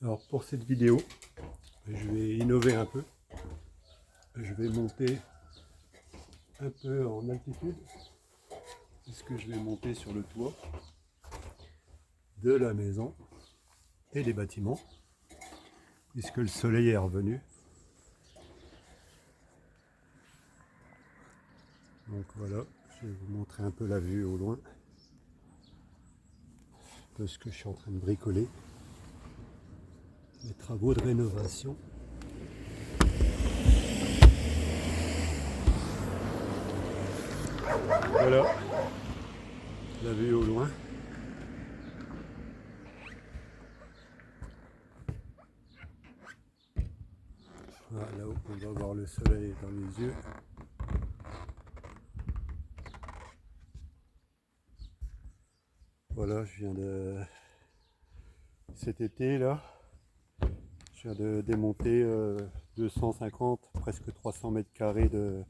Alors pour cette vidéo, je vais innover un peu. Je vais monter un peu en altitude, puisque je vais monter sur le toit de la maison et des bâtiments, puisque le soleil est revenu. Donc voilà, je vais vous montrer un peu la vue au loin, de ce que je suis en train de bricoler, les travaux de rénovation. Voilà la vue au loin. Voilà, là où on va voir le soleil dans les yeux. Voilà, je viens de cet été là, je viens de démonter 250, presque 300 mètres carrés de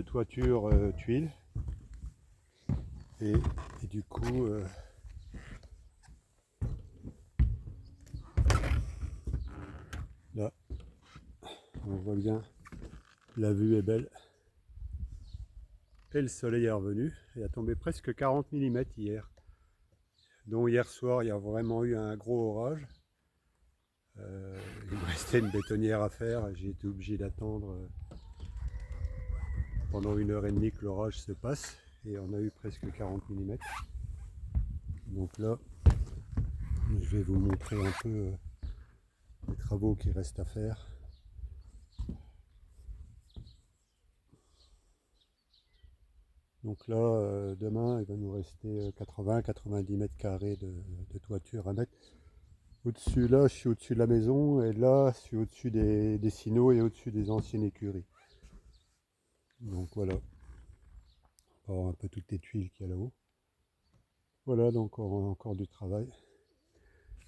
toiture tuiles. Et du coup, là, on voit bien, la vue est belle. Et le soleil est revenu. Il a tombé presque 40 mm hier. Donc hier soir, il y a vraiment eu un gros orage. Il me restait une bétonnière à faire. J'ai été obligé d'attendre pendant 1h30 que l'orage se passe. Et on a eu presque 40 mm. Donc là, je vais vous montrer un peu les travaux qui restent à faire. Donc là, demain, il va nous rester 80-90 mètres carrés de toiture à mettre. Au-dessus, là, je suis au-dessus de la maison, et là, je suis au-dessus des sinos et au-dessus des anciennes écuries. Donc voilà, on va voir un peu toutes les tuiles qu'il y a là-haut. Voilà, donc on a encore du travail.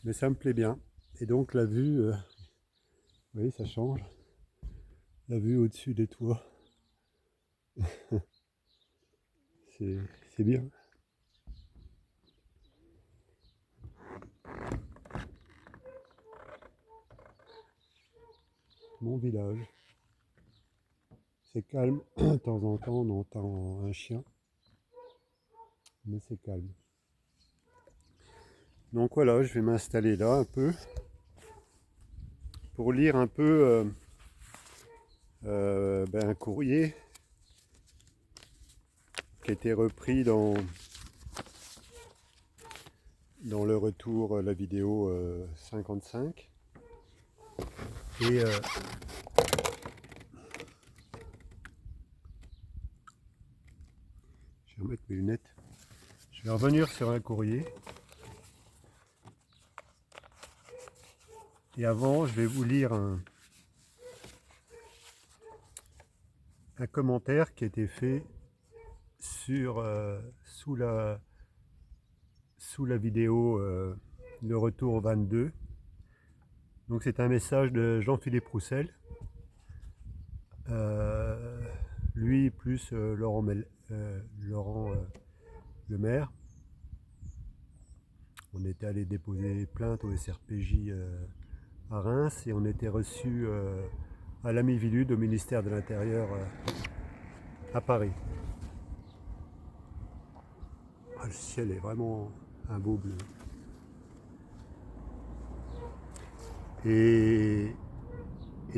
Mais ça me plaît bien. Et donc la vue, vous voyez, ça change. La vue au-dessus des toits, c'est bien. Mon village. C'est calme, de temps en temps on entend un chien, mais c'est calme. Donc voilà, je vais m'installer là un peu pour lire un peu un courrier qui a été repris dans le retour, la vidéo 55. Et je vais remettre mes lunettes. Je vais revenir sur un courrier. Et avant, je vais vous lire un commentaire qui a été fait sur, sous la vidéo le retour 22. Donc c'est un message de Jean-Philippe Roussel. Lui plus Laurent Le Maire. On était allé déposer plainte au SRPJ à Reims et on était reçu à l'Ami Vilude au ministère de l'Intérieur à Paris. Ah, le ciel est vraiment un beau bleu. Et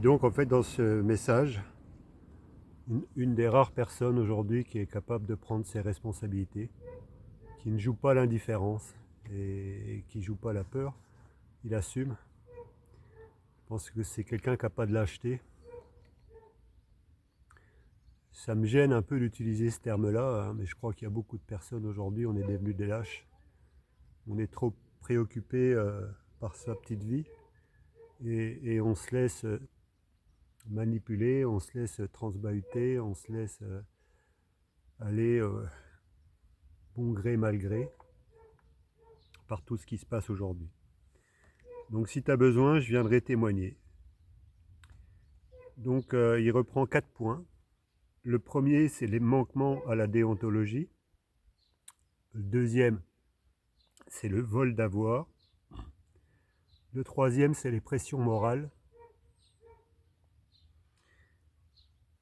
donc en fait dans ce message, une des rares personnes aujourd'hui qui est capable de prendre ses responsabilités, qui ne joue pas l'indifférence et qui ne joue pas la peur, il assume. Je pense que c'est quelqu'un qui n'a pas de lâcheté. Ça me gêne un peu d'utiliser ce terme-là, hein, mais je crois qu'il y a beaucoup de personnes aujourd'hui, on est devenus des lâches. On est trop préoccupé par sa petite vie et on se laisse manipuler, on se laisse transbahuter, on se laisse aller bon gré mal gré par tout ce qui se passe aujourd'hui. Donc si tu as besoin, je viendrai témoigner. Donc il reprend 4 points. Le premier, c'est les manquements à la déontologie. Le deuxième, c'est le vol d'avoir. Le troisième, c'est les pressions morales.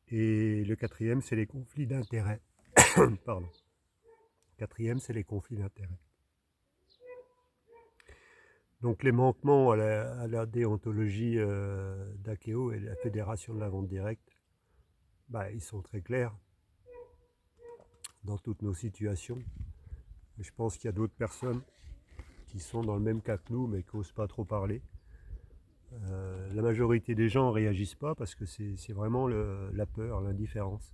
Et le quatrième, c'est les conflits d'intérêts. Pardon. Quatrième, c'est les conflits d'intérêts. Donc les manquements à la déontologie d'Akeo et de la Fédération de la vente directe, ils sont très clairs dans toutes nos situations. Et je pense qu'il y a d'autres personnes qui sont dans le même cas que nous, mais qui n'osent pas trop parler. La majorité des gens ne réagissent pas parce que c'est vraiment la peur, l'indifférence.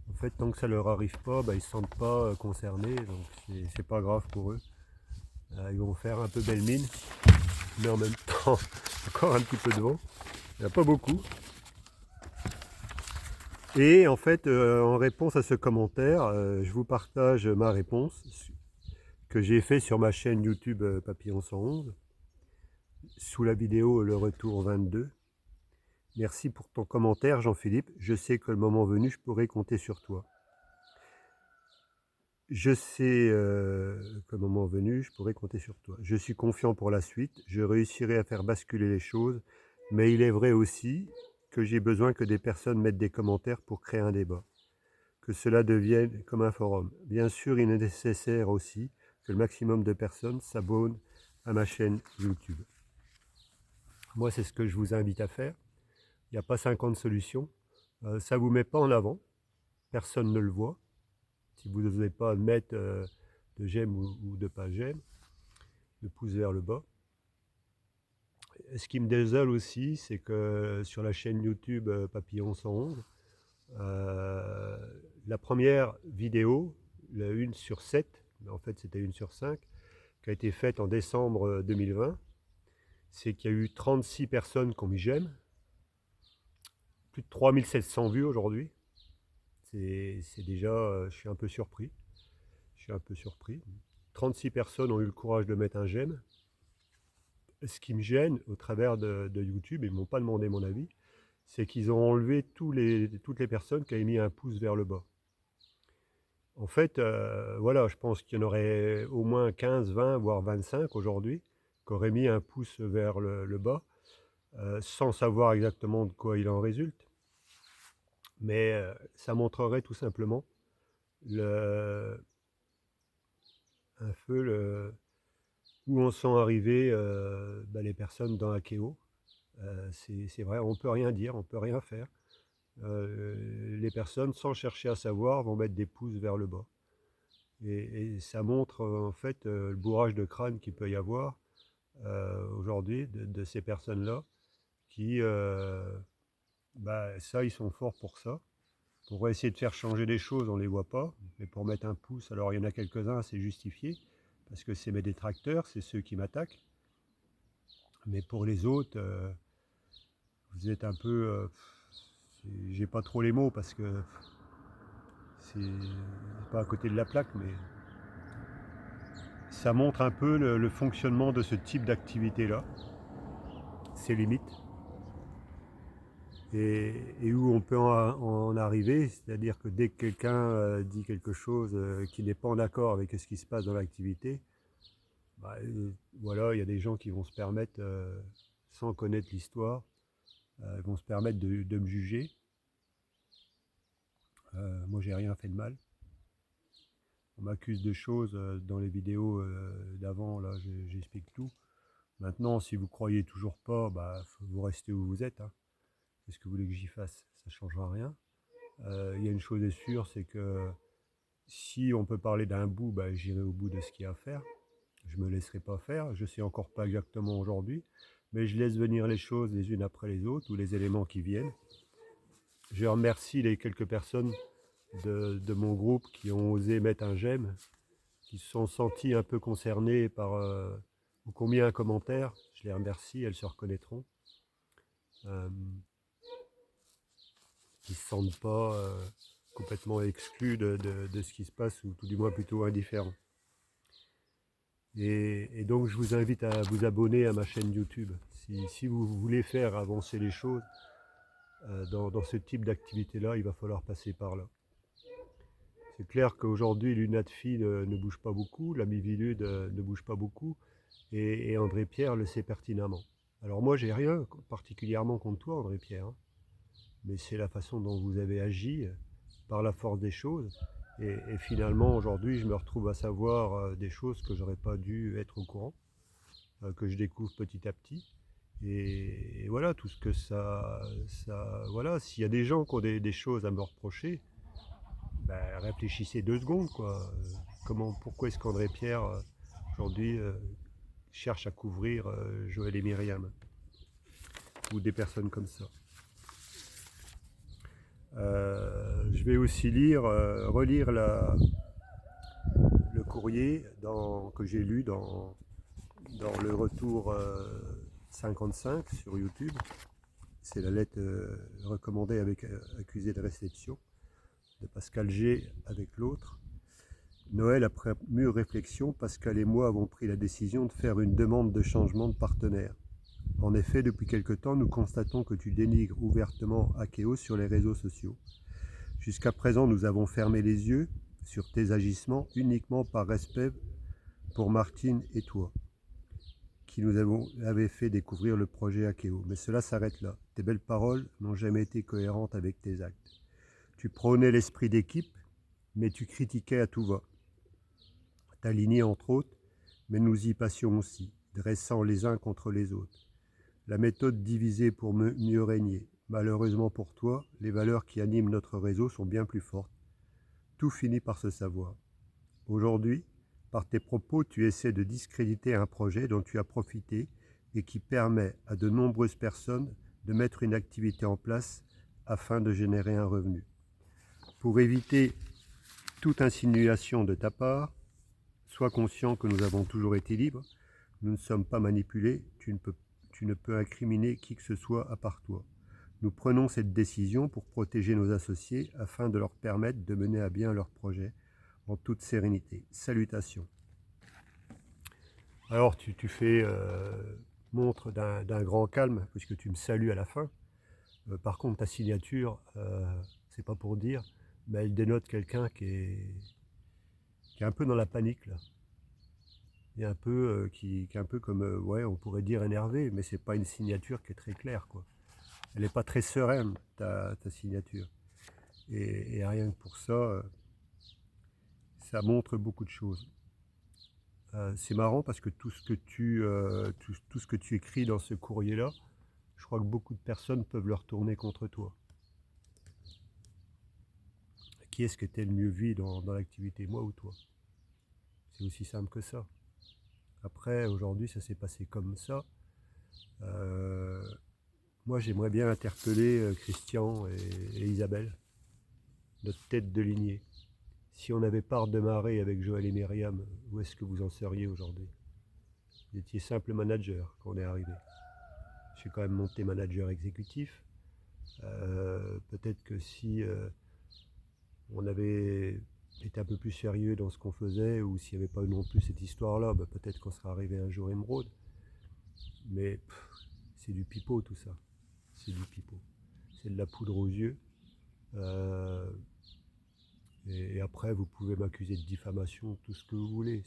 En fait, tant que ça ne leur arrive pas, ils ne se sentent pas concernés, donc c'est pas grave pour eux. Ils vont faire un peu belle mine, mais en même temps, encore un petit peu de vent. Il n'y en a pas beaucoup. Et en fait, en réponse à ce commentaire, je vous partage ma réponse que j'ai fait sur ma chaîne YouTube Papillon 111, sous la vidéo Le Retour 22. Merci pour ton commentaire, Jean-Philippe. Je sais que le moment venu, je pourrai compter sur toi. Je sais que le moment venu, je pourrai compter sur toi. Je suis confiant pour la suite. Je réussirai à faire basculer les choses. Mais il est vrai aussi que j'ai besoin que des personnes mettent des commentaires pour créer un débat. Que cela devienne comme un forum. Bien sûr, il est nécessaire aussi que le maximum de personnes s'abonnent à ma chaîne YouTube. Moi, c'est ce que je vous invite à faire. Il n'y a pas 50 solutions. Ça ne vous met pas en avant. Personne ne le voit. Si vous n'osez pas mettre de j'aime ou de pas j'aime, de pouce vers le bas. Ce qui me désole aussi, c'est que sur la chaîne YouTube Papillon 111, la première vidéo, la 1 sur 7, mais en fait c'était 1 sur 5, qui a été faite en décembre 2020, c'est qu'il y a eu 36 personnes qui ont mis j'aime, plus de 3700 vues aujourd'hui. C'est déjà, je suis un peu surpris. 36 personnes ont eu le courage de mettre un j'aime. Ce qui me gêne au travers de YouTube, ils ne m'ont pas demandé mon avis, c'est qu'ils ont enlevé toutes les personnes qui avaient mis un pouce vers le bas. En fait, voilà, je pense qu'il y en aurait au moins 15, 20, voire 25 aujourd'hui qui auraient mis un pouce vers le bas, sans savoir exactement de quoi il en résulte. Mais ça montrerait tout simplement un peu où en sont arrivées les personnes dans Akeo. C'est vrai, on ne peut rien dire, on ne peut rien faire. Les personnes, sans chercher à savoir, vont mettre des pouces vers le bas. Et ça montre en fait le bourrage de crâne qu'il peut y avoir aujourd'hui de ces personnes-là qui, ça, ils sont forts pour ça. Pour essayer de faire changer les choses, on ne les voit pas. Mais pour mettre un pouce, alors il y en a quelques-uns, c'est justifié, parce que c'est mes détracteurs, c'est ceux qui m'attaquent. Mais pour les autres, vous êtes un peu... j'ai pas trop les mots, parce que c'est pas à côté de la plaque, mais ça montre un peu le fonctionnement de ce type d'activité-là, ses limites, et où on peut en arriver, c'est-à-dire que dès que quelqu'un dit quelque chose qui n'est pas en accord avec ce qui se passe dans l'activité, voilà, il y a des gens qui vont se permettre, sans connaître l'histoire, vont se permettre de me juger. Moi, j'ai rien fait de mal. On m'accuse de choses dans les vidéos d'avant, là, j'explique tout. Maintenant, si vous croyez toujours pas, vous restez où vous êtes. Hein. Qu'est-ce que vous voulez que j'y fasse? Ça ne changera rien. Il y a une chose est sûre, c'est que si on peut parler d'un bout, j'irai au bout de ce qu'il y a à faire. Je ne me laisserai pas faire. Je ne sais encore pas exactement aujourd'hui, mais je laisse venir les choses les unes après les autres, ou les éléments qui viennent. Je remercie les quelques personnes de mon groupe qui ont osé mettre un j'aime, qui se sont senties un peu concernées par ou qui ont mis un commentaire. Je les remercie, elles se reconnaîtront. Qui ne se sentent pas complètement exclus de ce qui se passe, ou tout du moins plutôt indifférents. Et donc je vous invite à vous abonner à ma chaîne YouTube. Si vous voulez faire avancer les choses dans ce type d'activité-là, il va falloir passer par là. C'est clair qu'aujourd'hui, l'UNADFI ne bouge pas beaucoup, la Mivilude ne bouge pas beaucoup, et André Pierre le sait pertinemment. Alors moi, j'ai rien particulièrement contre toi, André Pierre, hein, mais c'est la façon dont vous avez agi par la force des choses. Et finalement, aujourd'hui, je me retrouve à savoir des choses que j'aurais pas dû être au courant, que je découvre petit à petit. Et voilà, tout ce que voilà, s'il y a des gens qui ont des choses à me reprocher, ben, réfléchissez 2 secondes, quoi. Pourquoi est-ce qu'André Pierre, aujourd'hui, cherche à couvrir Joël et Myriam, ou des personnes comme ça. Je vais aussi relire le courrier que j'ai lu dans le retour 55 sur YouTube. C'est la lettre recommandée avec accusé de réception de Pascal G avec l'autre. Noël, après mûre réflexion, Pascal et moi avons pris la décision de faire une demande de changement de partenaire. En effet, depuis quelque temps, nous constatons que tu dénigres ouvertement Akeo sur les réseaux sociaux. Jusqu'à présent, nous avons fermé les yeux sur tes agissements uniquement par respect pour Martine et toi, qui nous avaient fait découvrir le projet Akeo. Mais cela s'arrête là. Tes belles paroles n'ont jamais été cohérentes avec tes actes. Tu prônais l'esprit d'équipe, mais tu critiquais à tout va. T'alignais entre autres, mais nous y passions aussi, dressant les uns contre les autres. La méthode divisée pour mieux régner. Malheureusement pour toi, les valeurs qui animent notre réseau sont bien plus fortes. Tout finit par se savoir. Aujourd'hui, par tes propos, tu essaies de discréditer un projet dont tu as profité et qui permet à de nombreuses personnes de mettre une activité en place afin de générer un revenu. Pour éviter toute insinuation de ta part, sois conscient que nous avons toujours été libres, nous ne sommes pas manipulés, tu ne peux incriminer qui que ce soit à part toi. Nous prenons cette décision pour protéger nos associés afin de leur permettre de mener à bien leurs projets en toute sérénité. Salutations. Alors tu fais montre d'un grand calme puisque tu me salues à la fin. Par contre, ta signature, c'est pas pour dire, mais elle dénote quelqu'un qui est un peu dans la panique là. Et un peu, qui est un peu comme, ouais, on pourrait dire énervé, mais c'est pas une signature qui est très claire, quoi. Elle n'est pas très sereine, ta signature. Et rien que pour ça, ça montre beaucoup de choses. C'est marrant parce que tout ce que tu écris dans ce courrier-là, je crois que beaucoup de personnes peuvent le retourner contre toi. Qui est-ce que t'es le mieux vu dans l'activité, moi ou toi? C'est aussi simple que ça. Après, aujourd'hui, ça s'est passé comme ça. Moi, j'aimerais bien interpeller Christian et Isabelle, notre tête de lignée. Si on n'avait pas redémarré avec Joël et Myriam, où est-ce que vous en seriez aujourd'hui? Vous étiez simple manager quand on est arrivé. Je suis quand même monté manager exécutif. Peut-être que si on avait été un peu plus sérieux dans ce qu'on faisait, ou s'il n'y avait pas non plus cette histoire-là, bah, peut-être qu'on serait arrivé un jour émeraude. Mais c'est du pipeau tout ça. C'est du pipeau. C'est de la poudre aux yeux. Et après, vous pouvez m'accuser de diffamation, tout ce que vous voulez.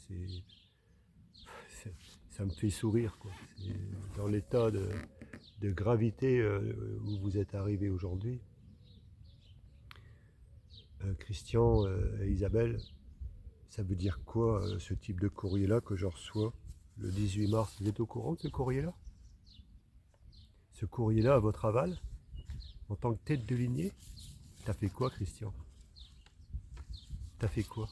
Ça me fait sourire, quoi. Dans l'état de gravité où vous êtes arrivé aujourd'hui. Christian et Isabelle, ça veut dire quoi ce type de courrier-là que je reçois le 18 mars? Vous êtes au courant de ce courrier-là? Ce courrier-là, à votre aval, en tant que tête de lignée, t'as fait quoi, Christian? T'as fait quoi?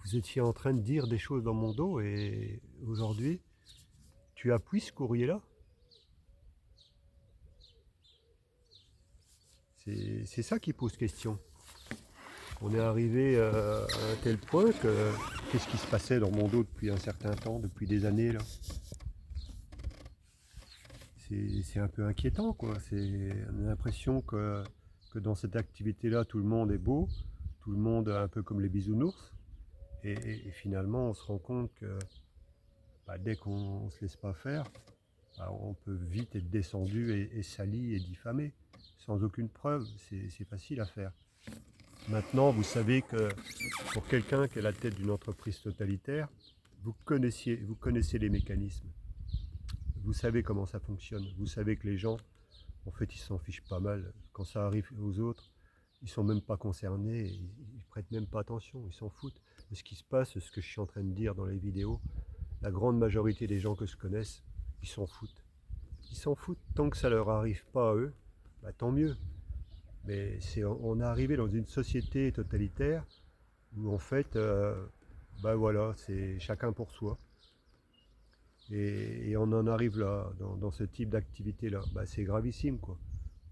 Vous étiez en train de dire des choses dans mon dos et aujourd'hui, tu appuies ce courrier-là? C'est ça qui pose question. On est arrivé à un tel point que qu'est-ce qui se passait dans mon dos depuis un certain temps, depuis des années là? C'est un peu inquiétant, quoi. On a l'impression que dans cette activité-là, tout le monde est beau, tout le monde est un peu comme les bisounours. Et finalement, on se rend compte que bah, dès qu'on ne se laisse pas faire, bah, on peut vite être descendu et sali et diffamé, sans aucune preuve. C'est facile à faire. Maintenant, vous savez que pour quelqu'un qui est à la tête d'une entreprise totalitaire, vous connaissez les mécanismes. Vous savez comment ça fonctionne. Vous savez que les gens, en fait, ils s'en fichent pas mal. Quand ça arrive aux autres, ils sont même pas concernés, ils prêtent même pas attention, ils s'en foutent. De ce qui se passe, ce que je suis en train de dire dans les vidéos, la grande majorité des gens que je connaisse, ils s'en foutent. Ils s'en foutent. Tant que ça leur arrive pas à eux, bah, tant mieux. Mais on est arrivé dans une société totalitaire où en fait, bah voilà, c'est chacun pour soi. Et on en arrive là, dans ce type d'activité-là. Bah, c'est gravissime, quoi.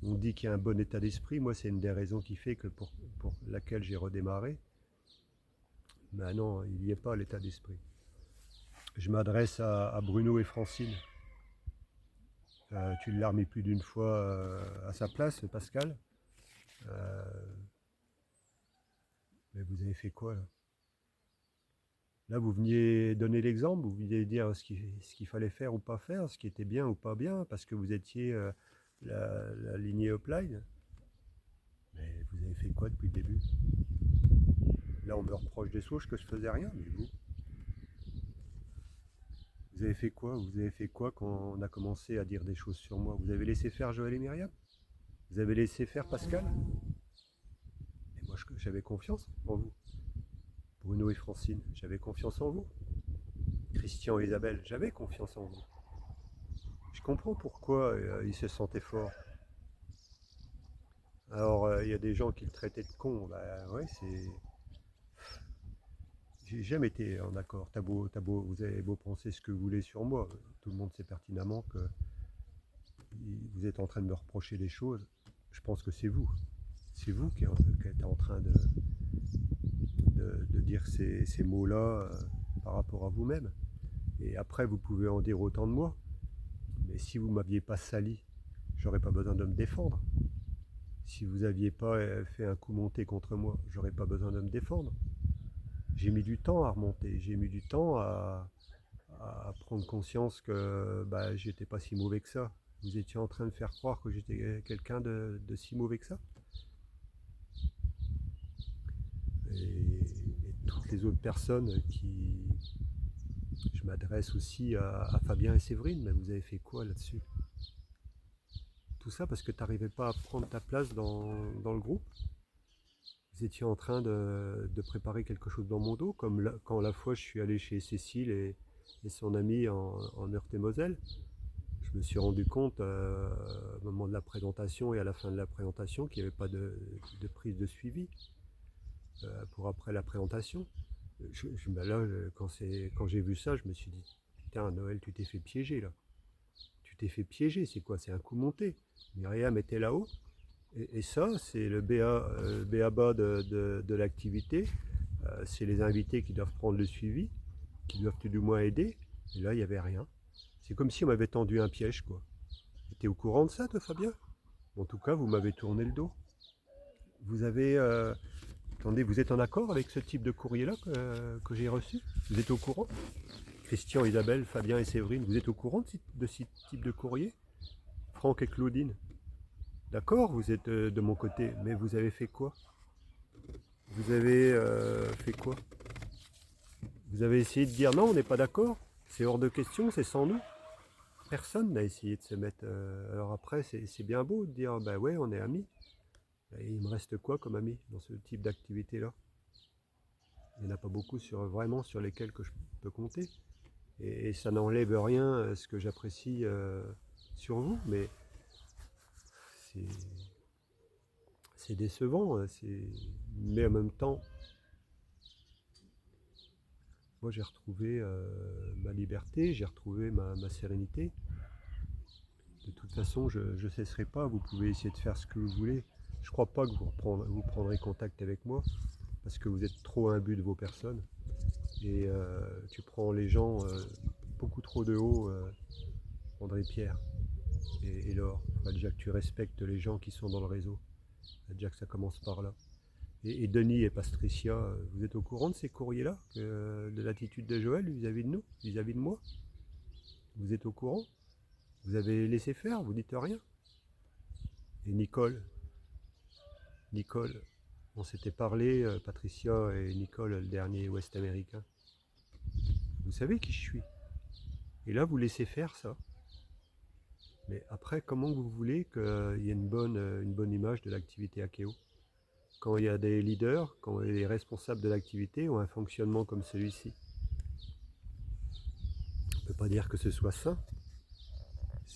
On dit qu'il y a un bon état d'esprit. Moi, c'est une des raisons qui fait que pour laquelle j'ai redémarré. Mais non, il n'y est pas l'état d'esprit. Je m'adresse à Bruno et Francine. Tu l'as remis plus d'une fois à sa place, Pascal. Euh, mais vous avez fait quoi là? Là, vous veniez donner l'exemple, vous veniez dire ce qu'il fallait faire ou pas faire, ce qui était bien ou pas bien, parce que vous étiez la lignée upline. Mais vous avez fait quoi depuis le début? Là, on me reproche des choses que je faisais rien, mais vous avez fait quoi? Vous avez fait quoi quand on a commencé à dire des choses sur moi? Vous avez laissé faire Joël et Myriam? Vous avez laissé faire Pascal? Et moi, j'avais confiance en vous. Bruno et Francine, j'avais confiance en vous. Christian et Isabelle, j'avais confiance en vous. Je comprends pourquoi ils se sentaient forts. Alors, il y a des gens qui le traitaient de con. Bah ouais, c'est. J'ai jamais été en accord. Vous avez beau penser ce que vous voulez sur moi. Tout le monde sait pertinemment que vous êtes en train de me reprocher des choses. Je pense que c'est vous. C'est vous qui êtes en train de dire ces mots-là par rapport à vous-même. Et après, vous pouvez en dire autant de moi. Mais si vous ne m'aviez pas sali, j'aurais pas besoin de me défendre. Si vous n'aviez pas fait un coup monté contre moi, j'aurais pas besoin de me défendre. J'ai mis du temps à remonter, j'ai mis du temps à prendre conscience que bah, j'étais pas si mauvais que ça. Vous étiez en train de faire croire que j'étais quelqu'un de si mauvais que ça. Et toutes les autres personnes qui... Je m'adresse aussi à Fabien et Séverine, mais vous avez fait quoi là-dessus? Tout ça parce que tu n'arrivais pas à prendre ta place dans le groupe. Vous étiez en train de préparer quelque chose dans mon dos, comme quand la fois je suis allé chez Cécile et son ami en Meurthe-et-Moselle. Je me suis rendu compte au moment de la présentation et à la fin de la présentation qu'il n'y avait pas de prise de suivi pour après la présentation. Là, quand j'ai vu ça, je me suis dit, putain, Noël, tu t'es fait piéger là. Tu t'es fait piéger, c'est quoi? C'est un coup monté. Myriam était là-haut. Et ça, c'est le BABA de l'activité. C'est les invités qui doivent prendre le suivi, qui doivent tout du moins aider. Et là, il n'y avait rien. C'est comme si on m'avait tendu un piège, quoi. Tu es au courant de ça, toi, Fabien? En tout cas, vous m'avez tourné le dos. Vous avez... attendez, vous êtes en accord avec ce type de courrier-là que j'ai reçu? Vous êtes au courant? Christian, Isabelle, Fabien et Séverine, vous êtes au courant de ce type de courrier? Franck et Claudine? D'accord, vous êtes de mon côté, mais vous avez fait quoi? Vous avez fait quoi? Vous avez essayé de dire non, on n'est pas d'accord? C'est hors de question, c'est sans nous? Personne n'a essayé de se mettre. Alors après, c'est bien beau de dire bah ouais, on est amis. Et il me reste quoi comme amis dans ce type d'activité-là? Il n'y en a pas beaucoup vraiment sur lesquels que je peux compter. Et ça n'enlève rien à ce que j'apprécie sur vous, mais c'est c'est décevant. Mais en même temps, moi j'ai retrouvé ma liberté, j'ai retrouvé ma sérénité. De toute façon, je ne cesserai pas, vous pouvez essayer de faire ce que vous voulez. Je ne crois pas que vous prendrez contact avec moi, parce que vous êtes trop imbu de vos personnes. Et tu prends les gens beaucoup trop de haut, André Pierre et Laure. Il faudra déjà que tu respectes les gens qui sont dans le réseau. Il faudra déjà que ça commence par là. Et Denis et Patricia, vous êtes au courant de ces courriers-là, de l'attitude de Joël vis-à-vis de nous, vis-à-vis de moi? Vous êtes au courant? Vous avez laissé faire, vous dites rien? Et Nicole, On s'était parlé, Patricia et Nicole, le dernier Ouest américain. Vous savez qui je suis. Et là, vous laissez faire ça. Mais après, comment vous voulez qu'il y ait une bonne image de l'activité Akeo? Quand il y a des leaders, quand les responsables de l'activité ont un fonctionnement comme celui-ci. On ne peut pas dire que ce soit sain.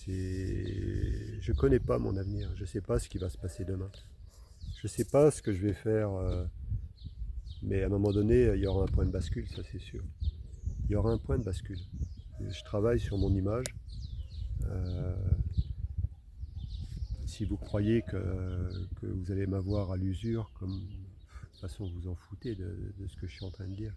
Je ne connais pas mon avenir, je ne sais pas ce qui va se passer demain. Je ne sais pas ce que je vais faire, mais à un moment donné, il y aura un point de bascule, ça c'est sûr. Il y aura un point de bascule. Je travaille sur mon image. Euh, si vous croyez que vous allez m'avoir à l'usure, de toute façon vous en foutez de ce que je suis en train de dire.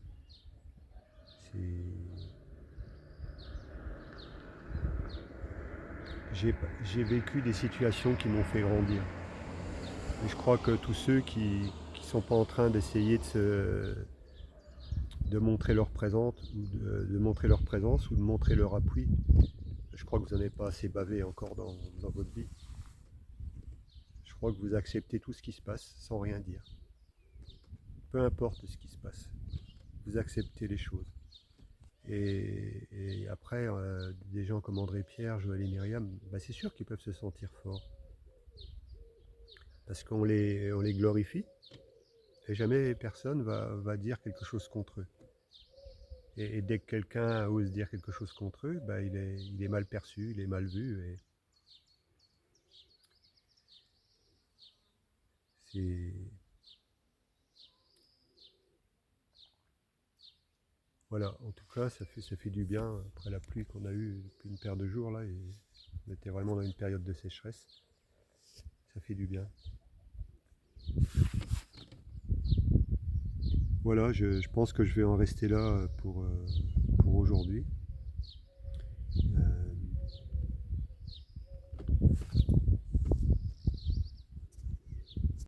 J'ai vécu des situations qui m'ont fait grandir. Et je crois que tous ceux qui ne sont pas en train d'essayer de montrer leur présence de montrer leur présence ou de montrer leur appui, je crois que vous n'en avez pas assez bavé encore dans votre vie. Je crois que vous acceptez tout ce qui se passe sans rien dire. Peu importe ce qui se passe, vous acceptez les choses. Et après, des gens comme André Pierre, Joël et Myriam, bah c'est sûr qu'ils peuvent se sentir forts. Parce qu'on les glorifie, et jamais personne va dire quelque chose contre eux. Et dès que quelqu'un ose dire quelque chose contre eux, bah il est mal perçu, il est mal vu. Et c'est... Voilà, en tout cas, ça fait du bien après la pluie qu'on a eue depuis une paire de jours là. Et on était vraiment dans une période de sécheresse. Ça fait du bien. Voilà, je pense que je vais en rester là pour aujourd'hui.